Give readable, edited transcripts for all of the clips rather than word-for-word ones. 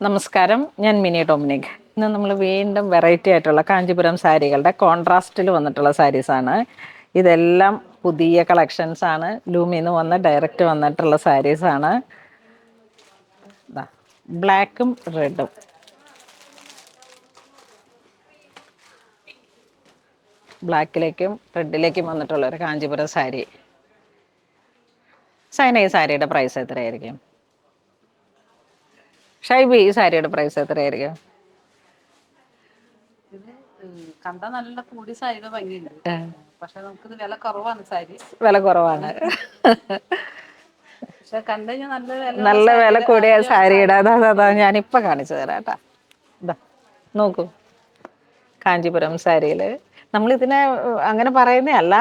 നമസ്കാരം, ഞാൻ mini Dominic. ഇന്ന് നമ്മൾ വീണ്ടും വെറൈറ്റി ആയിട്ടുള്ള കാഞ്ചീപുരം സാരികളുടെ കോൺട്രാസ്റ്റിൽ വന്നിട്ടുള്ള സാരീസാണ്. ഇതെല്ലാം പുതിയ കളക്ഷൻസ് ആണ്. ലൂമിന്ന് വന്ന് ഡയറക്റ്റ് വന്നിട്ടുള്ള സാരീസാണ്. ബ്ലാക്കും റെഡും. ബ്ലാക്കിലേക്കും റെഡിലേക്കും വന്നിട്ടുള്ള ഒരു കാഞ്ചീപുരം സാരി. സൈന, ഈ സാരിയുടെ പ്രൈസ് എത്രയായിരിക്കും? ഷൈബി, ഈ സാരിയുടെ പ്രൈസ് എത്രയായിരിക്കും? കണ്ട നല്ല കൂടി സാരിയുടെ ഭംഗിയുണ്ട്, പക്ഷെ നമുക്കിത് വില കുറവാണ്. സാരി വില കുറവാണ്. പക്ഷെ കണ്ടു കഴിഞ്ഞാൽ നല്ല വില കൂടിയ സാരിയുടെ അതാ ഞാനിപ്പോൾ കാണിച്ചു തരാം കേട്ടാ. ഇതാ നോക്കൂ, കാഞ്ചീപുരം സാരിയിൽ നമ്മളിതിനെ അങ്ങനെ പറയുന്നതല്ല.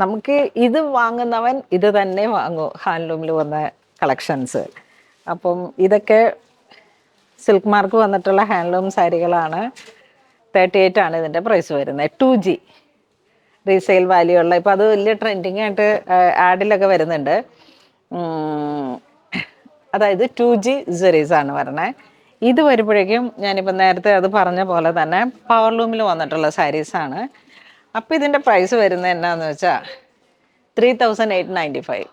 നമുക്ക് ഇത് വാങ്ങുന്നവൻ ഇത് തന്നെ വാങ്ങൂ. ഹാൻഡ്ലൂമിൽ വന്ന കളക്ഷൻസ്. അപ്പം ഇതൊക്കെ സിൽക്ക് മാർക്ക് വന്നിട്ടുള്ള ഹാൻഡ്ലൂം സാരികളാണ്. 38 ആണ് ഇതിൻ്റെ പ്രൈസ് വരുന്നത്. 2G റീസെയിൽ വാല്യൂ ഉള്ള, ഇപ്പോൾ അത് വലിയ ട്രെൻഡിങ് ആയിട്ട് ആഡിലൊക്കെ വരുന്നുണ്ട്. അതായത് 2G സെറീസ് ആണ് വരണേ. ഇത് വരുമ്പോഴേക്കും ഞാനിപ്പോൾ നേരത്തെ അത് പറഞ്ഞ പോലെ തന്നെ പവർലൂമിൽ വന്നിട്ടുള്ള സാരീസാണ്. അപ്പോൾ ഇതിൻ്റെ പ്രൈസ് വരുന്നത് എന്നാന്ന് വെച്ചാൽ 3895.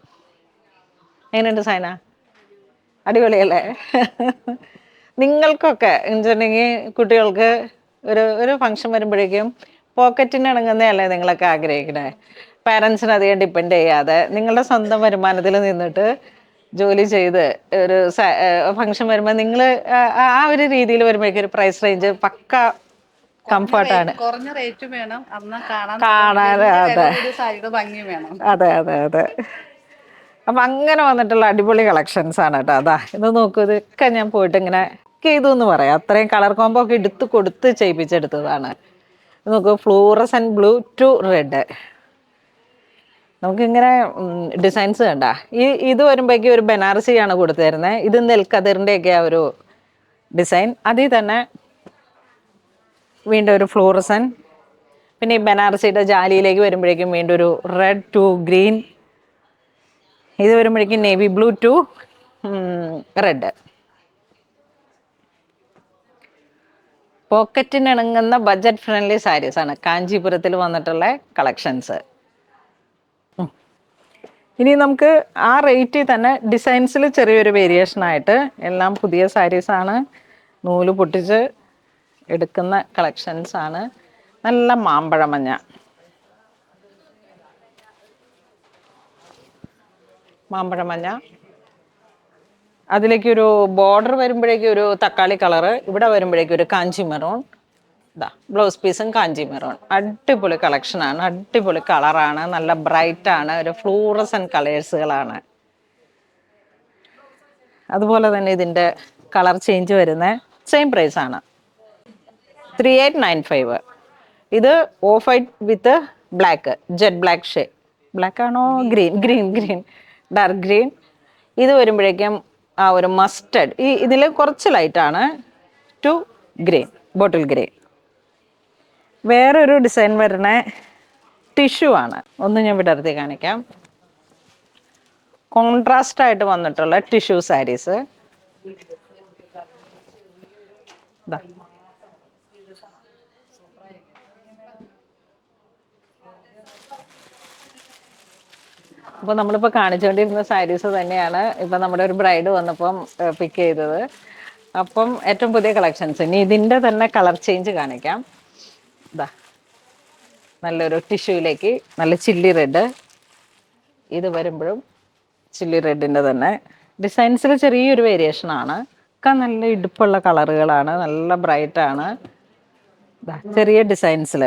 എങ്ങനെയുണ്ട് സൈന? അടിപൊളിയല്ലേ? നിങ്ങൾക്കൊക്കെ എന്നുവെച്ചിട്ടുണ്ടെങ്കിൽ കുട്ടികൾക്ക് ഒരു ഫംഗ്ഷൻ വരുമ്പോഴേക്കും പോക്കറ്റിന് ഇണങ്ങുന്നതല്ലേ നിങ്ങളൊക്കെ ആഗ്രഹിക്കണേ? പാരൻസിന് അധികം ഡിപ്പെൻഡ് ചെയ്യാതെ നിങ്ങളുടെ സ്വന്തം വരുമാനത്തിൽ നിന്നിട്ട് ജോലി ചെയ്ത് ഒരു ഫംഗ്ഷൻ വരുമ്പോൾ നിങ്ങൾ ആ ഒരു രീതിയിൽ വരുമ്പോഴേക്കും ഒരു പ്രൈസ് റേഞ്ച് പക്ക കംഫർട്ടാണ്. കുറഞ്ഞ റേറ്റും വേണം, കാണാൻ. അതെ സാരിയുടെ ഭംഗിയും വേണം. അതെ അതെ അതെ. അപ്പം അങ്ങനെ വന്നിട്ടുള്ള അടിപൊളി കളക്ഷൻസ് ആണ് കേട്ടോ. അതാ ഇത് നോക്കൂ, ഇതൊക്കെ ഞാൻ പോയിട്ട് ഇങ്ങനെ ചെയ്തു എന്ന് പറയാം. അത്രയും കളർ കോമ്പോ ഒക്കെ എടുത്ത് കൊടുത്ത് ചെയ്യിപ്പിച്ചെടുത്തതാണ്. നോക്കൂ, ഫ്ലൂറസെന്റ് ബ്ലൂ ടു റെഡ്. നമുക്കിങ്ങനെ ഡിസൈൻസ് കണ്ട ഇത് വരുമ്പോഴേക്കും ഒരു ബനാറസിയാണ് കൊടുത്തു തരുന്നത്. ഇത് നെൽക്കതിറിൻ്റെയൊക്കെ ആ ഒരു ഡിസൈൻ. അതിൽ തന്നെ വീണ്ടും ഒരു ഫ്ലൂറസൻ. പിന്നെ ഈ ബനാറസിയുടെ ജാലിയിലേക്ക് വരുമ്പോഴേക്കും വീണ്ടും ഒരു റെഡ് ടു ഗ്രീൻ. ഇത് വരുമ്പോഴേക്കും നേവി ബ്ലൂ ടു റെഡ്. പോക്കറ്റിനിണങ്ങുന്ന ബഡ്ജറ്റ് ഫ്രണ്ട്ലി സാരീസാണ് കാഞ്ചീപുരത്തിൽ വന്നിട്ടുള്ള കളക്ഷൻസ്. ഇനി നമുക്ക് ആ റേറ്റിൽ തന്നെ ഡിസൈൻസിൽ ചെറിയൊരു വേരിയേഷനായിട്ട് എല്ലാം പുതിയ സാരീസാണ്. നൂല് പൊട്ടിച്ച് എടുക്കുന്ന കളക്ഷൻസാണ്. നല്ല മാമ്പഴമഞ്ഞ, അതിലേക്കൊരു ബോർഡർ വരുമ്പോഴേക്കും ഒരു തക്കാളി കളറ്, ഇവിടെ വരുമ്പോഴേക്കും ഒരു കാഞ്ചി മെറൂൺ. ഇതാ ബ്ലൗസ് പീസും കാഞ്ചി മെറൂൺ. അടിപൊളി കളക്ഷനാണ്, അടിപൊളി കളറാണ്, നല്ല ബ്രൈറ്റ് ആണ്, ഒരു ഫ്ലൂറസൻ കളേഴ്സുകളാണ്. അതുപോലെ തന്നെ ഇതിൻ്റെ കളർ ചേഞ്ച് വരുന്ന സെയിം പ്രൈസാണ്, 3895. ഇത് off white with black, jet black shade. Black ആണോ? Green dark green. ഇത് വരുമ്പോഴേക്കും ആ ഒരു മസ്റ്റർഡ്, ഇതിൽ കുറച്ച് ലൈറ്റാണ്, ടു ഗ്രീൻ, ബോട്ടിൽ ഗ്രീൻ. വേറൊരു ഡിസൈൻ വരുന്ന ടിഷ്യൂ ആണ്. ഒന്ന് ഞാൻ വിടർത്തി കാണിക്കാം. കോൺട്രാസ്റ്റ് ആയിട്ട് വന്നിട്ടുള്ള ടിഷ്യൂ സാരീസ്. അപ്പോൾ നമ്മളിപ്പോൾ കാണിച്ചുകൊണ്ടിരുന്ന സാരീസ് തന്നെയാണ് ഇപ്പം നമ്മുടെ ഒരു ബ്രൈഡ് വന്നപ്പം പിക്ക് ചെയ്തത്. അപ്പം ഏറ്റവും പുതിയ കളക്ഷൻസ്. ഇനി ഇതിൻ്റെ തന്നെ കളർ ചേഞ്ച് കാണിക്കാം. ഇതാ നല്ലൊരു ടിഷ്യൂയിലേക്ക് നല്ല ചില്ലി റെഡ്. ഇത് വരുമ്പോഴും ചില്ലി റെഡിൻ്റെ തന്നെ ഡിസൈൻസിൽ ചെറിയൊരു വേരിയേഷനാണ്. ഒക്കെ നല്ല ഇടുപ്പുള്ള കളറുകളാണ്, നല്ല ബ്രൈറ്റാണ്. ചെറിയ ഡിസൈൻസിൽ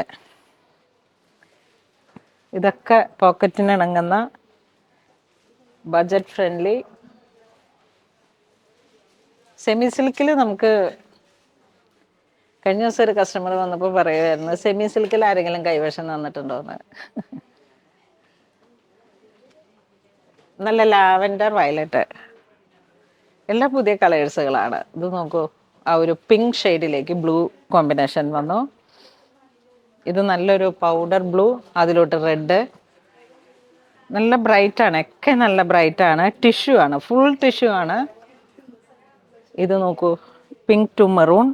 ഇതൊക്കെ പോക്കറ്റിനിണങ്ങുന്ന ബഡ്ജറ്റ് ഫ്രണ്ട്ലി. സെമി സിൽക്കിൽ നമുക്ക് കഴിഞ്ഞ ദിവസം ഒരു കസ്റ്റമർ വന്നപ്പോൾ പറയുമായിരുന്നു, സെമി സിൽക്കിൽ ആരെങ്കിലും കൈവശം തന്നിട്ടുണ്ടോയെന്ന്. നല്ല ലാവൻഡർ വയലറ്റ്, എല്ലാ പുതിയ കളേഴ്സുകളാണ്. ഇത് നോക്കൂ, ആ ഒരു പിങ്ക് ഷെയ്ഡിലേക്ക് ബ്ലൂ കോമ്പിനേഷൻ വന്നു. ഇത് നല്ലൊരു പൗഡർ ബ്ലൂ, അതിലോട്ട് റെഡ്. നല്ല ബ്രൈറ്റാണ്, ഒക്കെ നല്ല ബ്രൈറ്റാണ്. ടിഷ്യൂ ആണ്, ഫുൾ ടിഷ്യൂ ആണ്. ഇത് നോക്കൂ, പിങ്ക് ടു മെറൂൺ.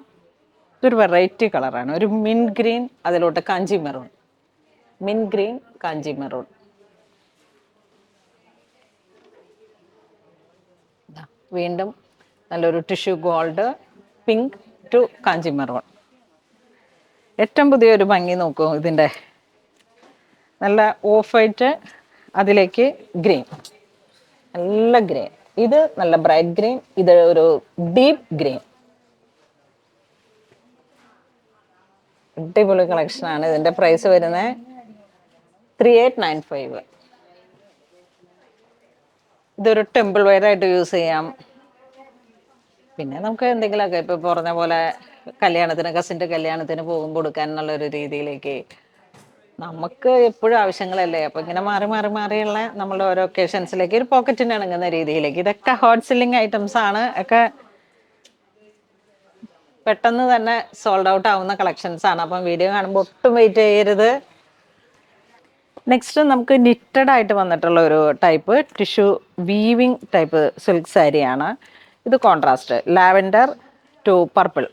ഇതൊരു വെറൈറ്റി കളറാണ്, ഒരു മിൻ ഗ്രീൻ അതിലോട്ട് Kanchi maroon. Mint green Kanchi maroon. വീണ്ടും നല്ലൊരു tissue gold, pink to Kanchi maroon. ഏറ്റവും പുതിയൊരു ഭംഗി നോക്കൂ ഇതിൻ്റെ, നല്ല ഓഫ് വൈറ്റ് അതിലേക്ക് ഗ്രീൻ, നല്ല ഗ്രീൻ. ഇത് നല്ല ബ്രൈറ്റ് ഗ്രീൻ, ഇത് ഒരു ഡീപ്പ് ഗ്രീൻ. അടിപൊളി കളക്ഷനാണ്. ഇതിൻ്റെ പ്രൈസ് വരുന്നത് 3895. ഇതൊരു ടെമ്പിൾ വെയർ ആയിട്ട് യൂസ് ചെയ്യാം. പിന്നെ നമുക്ക് എന്തെങ്കിലുമൊക്കെ ഇപ്പോൾ പറഞ്ഞ പോലെ കല്യാണത്തിന്, കസിൻ്റെ കല്യാണത്തിന് പോകുമ്പോൾ കൊടുക്കാൻ എന്നുള്ളൊരു രീതിയിലേക്ക്, നമുക്ക് എപ്പോഴും ആവശ്യങ്ങളല്ലേ, അപ്പോൾ ഇങ്ങനെ മാറി മാറി മാറിയുള്ള നമ്മളുടെ ഓരോ ഒക്കേഷൻസിലേക്ക് ഒരു പോക്കറ്റിന് ഇണങ്ങുന്ന രീതിയിലേക്ക്. ഇതൊക്കെ ഹോട്ട് സെല്ലിങ് ഐറ്റംസ് ആണ്, ഒക്കെ പെട്ടെന്ന് തന്നെ സോൾഡ് ഔട്ട് ആവുന്ന കളക്ഷൻസ് ആണ്. അപ്പം വീഡിയോ കാണുമ്പോൾ ഒട്ടും വെയിറ്റ് ചെയ്യരുത്. നെക്സ്റ്റ് നമുക്ക് നിറ്റഡ് ആയിട്ട് വന്നിട്ടുള്ള ഒരു type tissue weaving type silk സാരിയാണ്. ഇത് കോൺട്രാസ്റ്റ് ലാവൻഡർ ടു പർപ്പിൾ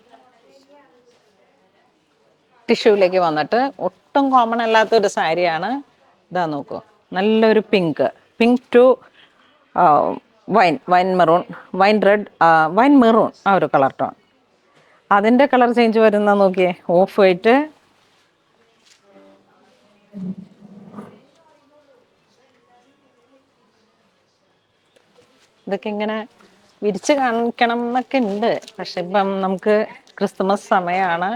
ടിഷ്യൂവിലേക്ക് വന്നിട്ട് ഒട്ടും കോമൺ അല്ലാത്തൊരു സാരിയാണ്. ഇതാ നോക്കൂ, നല്ലൊരു pink, pink to wine maroon, wine red, wine maroon, ആ ഒരു കളർ ടോൺ. അതിൻ്റെ കളർ ചേഞ്ച് വരുന്ന നോക്കിയേ, ഓഫ് വൈറ്റ്, ഇതൊക്കെ ഇങ്ങനെ വിരിച്ച് കാണിക്കണം എന്നൊക്കെ ഉണ്ട്. പക്ഷെ ഇപ്പം നമുക്ക് ക്രിസ്മസ് സമയമാണ്,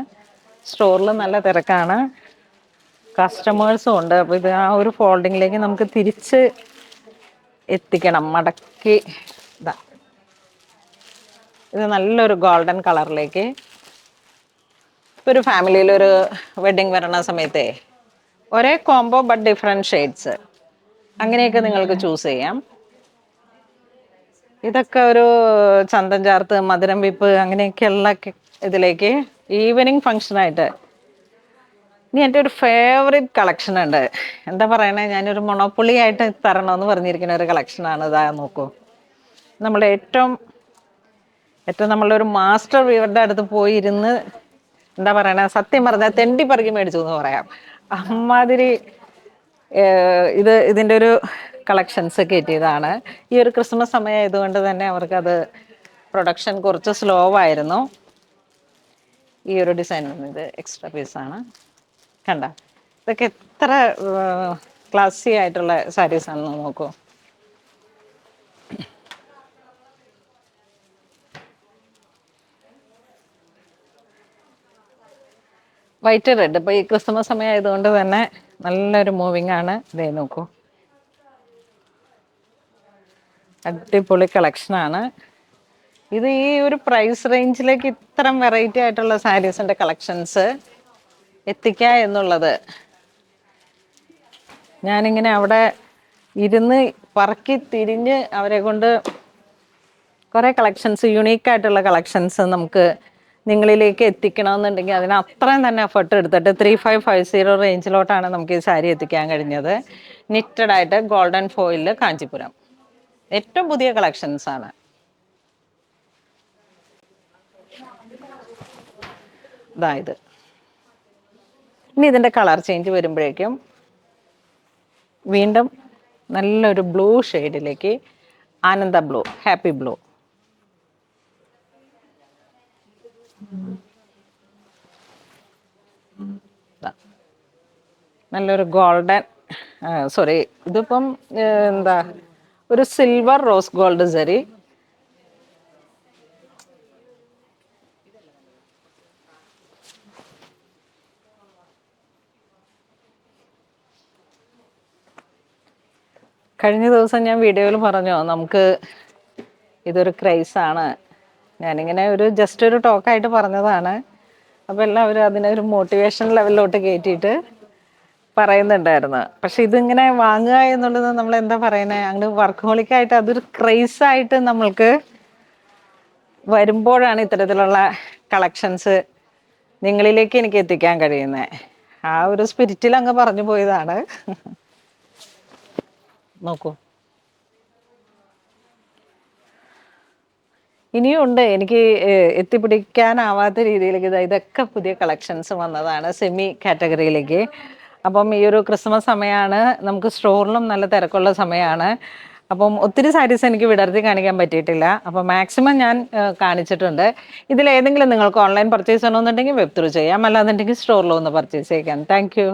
സ്റ്റോറിൽ നല്ല തിരക്കാണ്, കസ്റ്റമേഴ്സും ഉണ്ട്. അപ്പോൾ ഇത് ആ ഒരു ഫോൾഡിങ്ങിലേക്ക് നമുക്ക് തിരിച്ച് എത്തിക്കണം, മടക്കി. ഇതാ, ഇത് നല്ലൊരു ഗോൾഡൻ കളറിലേക്ക്. ഇപ്പോൾ ഒരു ഫാമിലിയിലൊരു വെഡ്ഡിങ് വരണ സമയത്തെ ഒരേ കോംബോ ബട്ട് ഡിഫറെൻറ്റ് ഷെയ്ഡ്സ്, അങ്ങനെയൊക്കെ നിങ്ങൾക്ക് ചൂസ് ചെയ്യാം. ഇതൊക്കെ ഒരു ചന്തം ചാർത്ത്, മധുരം വിപ്പ്, അങ്ങനെയൊക്കെയുള്ള ഇതിലേക്ക് ഈവനിങ് ഫങ്ഷനായിട്ട്. ഇനി എൻ്റെ ഒരു ഫേവറേറ്റ് കളക്ഷൻ ഉണ്ട്, എന്താ പറയണേ, ഞാനൊരു മൊണോപ്പൊളി ആയിട്ട് തരണമെന്ന് പറഞ്ഞിരിക്കുന്ന ഒരു കളക്ഷനാണ്. ഇതാ നോക്കൂ, നമ്മുടെ ഏറ്റവും നമ്മളുടെ ഒരു മാസ്റ്റർ വീവറുടെ അടുത്ത് പോയി ഇരുന്ന്, എന്താ പറയണേ, സത്യം പറഞ്ഞാൽ തെണ്ടി പറക്കി മേടിച്ചു എന്ന് പറയാം, അമ്മാതിരി ഇതിൻ്റെ ഒരു കളക്ഷൻസ് കയറ്റിയതാണ്. ഈ ഒരു ക്രിസ്മസ് സമയം ആയതുകൊണ്ട് തന്നെ അവർക്കത് പ്രൊഡക്ഷൻ കുറച്ച് സ്ലോ ആയിരുന്നു. ഈ ഒരു ഡിസൈൻ ഇത് എക്സ്ട്രാ പീസാണ്, കണ്ട. ഇതൊക്കെ എത്ര ക്ലാസി ആയിട്ടുള്ള സാരീസാണെന്ന് നോക്കൂ. വൈറ്റ് റെഡ്, ഇപ്പോൾ ഈ ക്രിസ്മസ് സമയം ആയതുകൊണ്ട് തന്നെ നല്ലൊരു മൂവിങ് ആണ്. ഇതേ നോക്കൂ, അടിപൊളി കളക്ഷനാണ് ഇത്. ഈ ഒരു പ്രൈസ് റേഞ്ചിലേക്ക് ഇത്തരം വെറൈറ്റി ആയിട്ടുള്ള സാരീസിൻ്റെ കളക്ഷൻസ് എത്തിക്കുക എന്നുള്ളത്, ഞാനിങ്ങനെ അവിടെ ഇരുന്ന് പറക്കി തിരിഞ്ഞ് അവരെ കൊണ്ട് കുറേ കളക്ഷൻസ്, യുണീക്കായിട്ടുള്ള കളക്ഷൻസ് നമുക്ക് നിങ്ങളിലേക്ക് എത്തിക്കണമെന്നുണ്ടെങ്കിൽ അതിന് അത്രയും തന്നെ എഫർട്ട് എടുത്തിട്ട് 3550 റേഞ്ചിലോട്ടാണ് നമുക്ക് ഈ സാരി എത്തിക്കാൻ കഴിഞ്ഞത്. നിറ്റഡ് ആയിട്ട് ഗോൾഡൻ ഫോയിലിൽ കാഞ്ചിപുരം, ഏറ്റവും പുതിയ കളക്ഷൻസ് ആണ്. ഇതായത് ഇനി ഇതിൻ്റെ കളർ ചേഞ്ച് വരുമ്പോഴേക്കും വീണ്ടും നല്ലൊരു ബ്ലൂ ഷെയ്ഡിലേക്ക്, ആനന്ദ ബ്ലൂ, ഹാപ്പി ബ്ലൂ. നല്ലൊരു ഗോൾഡൻ, സോറി, ഇതിപ്പം എന്താ, ഒരു സിൽവർ റോസ് ഗോൾഡ് സരി. കഴിഞ്ഞ ദിവസം ഞാൻ വീഡിയോയിൽ പറഞ്ഞു നമുക്ക് ഇതൊരു ക്രൈസാണ്, ഞാനിങ്ങനെ ഒരു ജസ്റ്റ് ഒരു ടോക്കായിട്ട് പറഞ്ഞതാണ്. അപ്പോൾ എല്ലാവരും അതിനൊരു മോട്ടിവേഷൻ ലെവലിലോട്ട് കയറ്റിയിട്ട് പറയുന്നുണ്ടായിരുന്നു. പക്ഷെ ഇതിങ്ങനെ വാങ്ങുക എന്നുള്ളത് നമ്മൾ എന്താ പറയുന്നത്, അങ്ങോട്ട് വർക്കഹോളിക്കായിട്ട് അതൊരു ക്രൈസായിട്ട് നമ്മൾക്ക് വരുമ്പോഴാണ് ഇത്തരത്തിലുള്ള കളക്ഷൻസ് നിങ്ങളിലേക്ക് എനിക്ക് എത്തിക്കാൻ കഴിയുന്നത്. ആ ഒരു സ്പിരിറ്റിൽ അങ്ങ് പറഞ്ഞു പോയതാണ്. നോക്കൂ, ഇനിയും ഉണ്ട് എനിക്ക് എത്തിപ്പിടിക്കാനാവാത്ത രീതിയിലേക്ക് ഇതൊക്കെ പുതിയ കളക്ഷൻസ് വന്നതാണ് സെമി കാറ്റഗറിയിലേക്ക്. അപ്പം ഈ ഒരു ക്രിസ്മസ് സമയമാണ്, നമുക്ക് സ്റ്റോറിലും നല്ല തിരക്കുള്ള സമയമാണ്. അപ്പം ഒത്തിരി സാരീസ് എനിക്ക് വിടർത്തി കാണിക്കാൻ പറ്റിയിട്ടില്ല. അപ്പം മാക്സിമം ഞാൻ കാണിച്ചിട്ടുണ്ട്. ഇതിലേതെങ്കിലും നിങ്ങൾക്ക് ഓൺലൈൻ പർച്ചേസ് ചെയ്യണമെന്നുണ്ടെങ്കിൽ വെബ് ത്രൂ ചെയ്യാം, അല്ലാന്നുണ്ടെങ്കിൽ സ്റ്റോറിൽ ഒന്ന് പർച്ചേസ് ചെയ്യാം. Thank you.